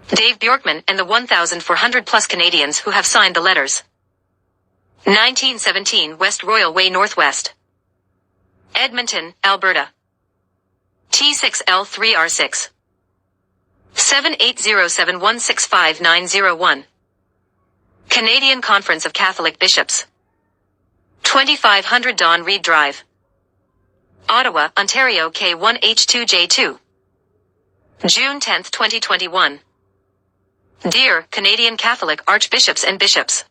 Dave Bjorkman and the 1,400 plus Canadians who have signed the letters. 1917 West Royal Way Northwest, Edmonton, Alberta. T6L3R6 7807165901. Canadian Conference of Catholic Bishops. 2500 Don Reed Drive, Ottawa, Ontario K1H2J2. June 10, 2021. Dear Canadian Catholic Archbishops and Bishops,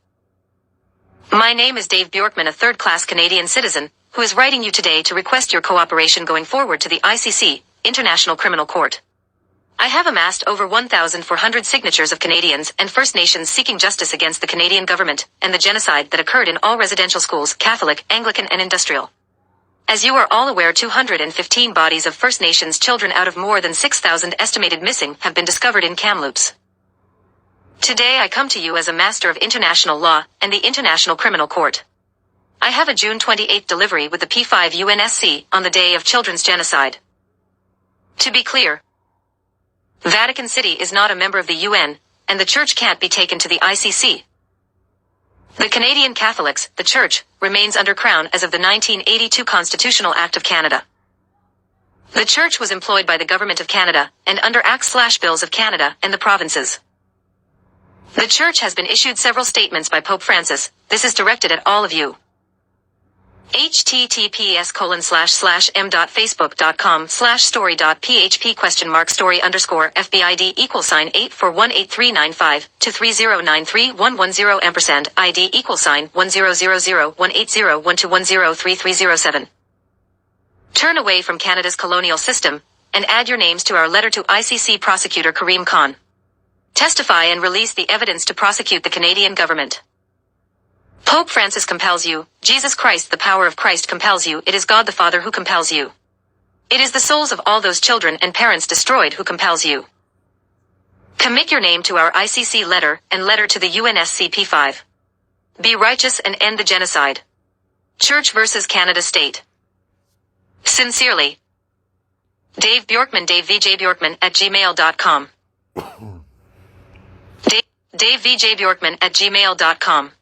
my name is Dave Bjorkman, a third-class Canadian citizen, who is writing you today to request your cooperation going forward to the ICC, International Criminal Court. I have amassed over 1,400 signatures of Canadians and First Nations seeking justice against the Canadian government and the genocide that occurred in all residential schools, Catholic, Anglican and industrial. As you are all aware, 215 bodies of First Nations children out of more than 6,000 estimated missing have been discovered in Kamloops. Today I come to you as a master of international law and the International Criminal Court. I have a June 28 delivery with the P5 UNSC on the day of children's genocide. To be clear, Vatican City is not a member of the UN, and the Church can't be taken to the ICC. The Canadian Catholics, the Church, remains under Crown as of the 1982 Constitutional Act of Canada. The Church was employed by the Government of Canada, and under Acts/Bills of Canada and the provinces. The Church has been issued several statements by Pope Francis. This is directed at all of you. https://m.facebook.com/story.php?story.8418395-23093-110 ID =100018012103307. Turn away from Canada's colonial system, and add your names to our letter to ICC Prosecutor Karim Khan. Testify and release the evidence to prosecute the Canadian government. Pope Francis compels you. Jesus Christ, the power of Christ compels you. It is God the Father who compels you. It is the souls of all those children and parents destroyed who compels you. Commit your name to our ICC letter and letter to the UNSC P5. Be righteous and end the genocide. Church versus Canada State. Sincerely, Dave Bjorkman, davevjbjorkman@gmail.com. davevjbjorkman@gmail.com.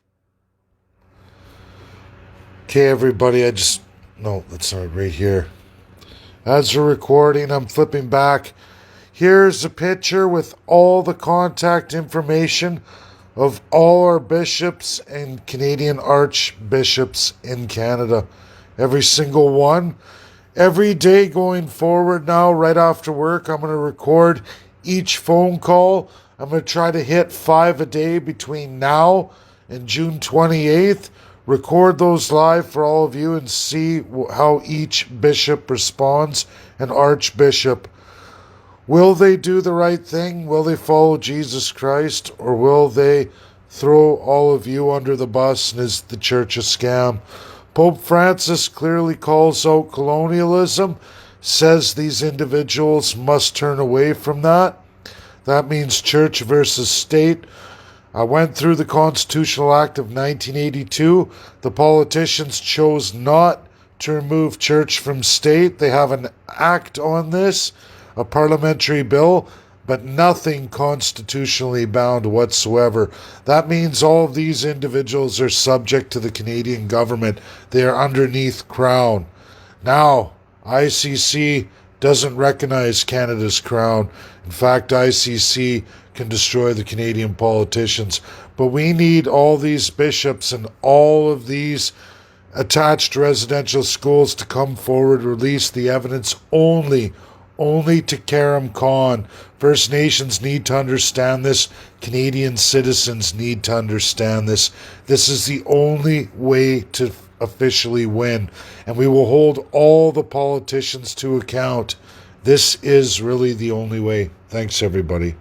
Okay, everybody, no, that's not right here. As we're recording, I'm flipping back. Here's a picture with all the contact information of all our bishops and Canadian archbishops in Canada. Every single one. Every day going forward now, right after work, I'm going to record each phone call. I'm going to try to hit 5 a day between now and June 28th. Record those live for all of you and see how each bishop responds, an archbishop. Will they do the right thing? Will they follow Jesus Christ? Or will they throw all of you under the bus and is the church a scam? Pope Francis clearly calls out colonialism, says these individuals must turn away from that. That means church versus state. I went through the Constitutional Act of 1982. The politicians chose not to remove church from state. They have an act on this, a parliamentary bill, but nothing constitutionally bound whatsoever. That means all of these individuals are subject to the Canadian government. They are underneath Crown. Now, ICC doesn't recognize Canada's Crown. In fact, ICC can destroy the Canadian politicians. But we need all these bishops and all of these attached residential schools to come forward, release the evidence only to Karim Khan. First Nations need to understand this. Canadian citizens need to understand this. This is the only way to officially win. And we will hold all the politicians to account. This is really the only way. Thanks, everybody.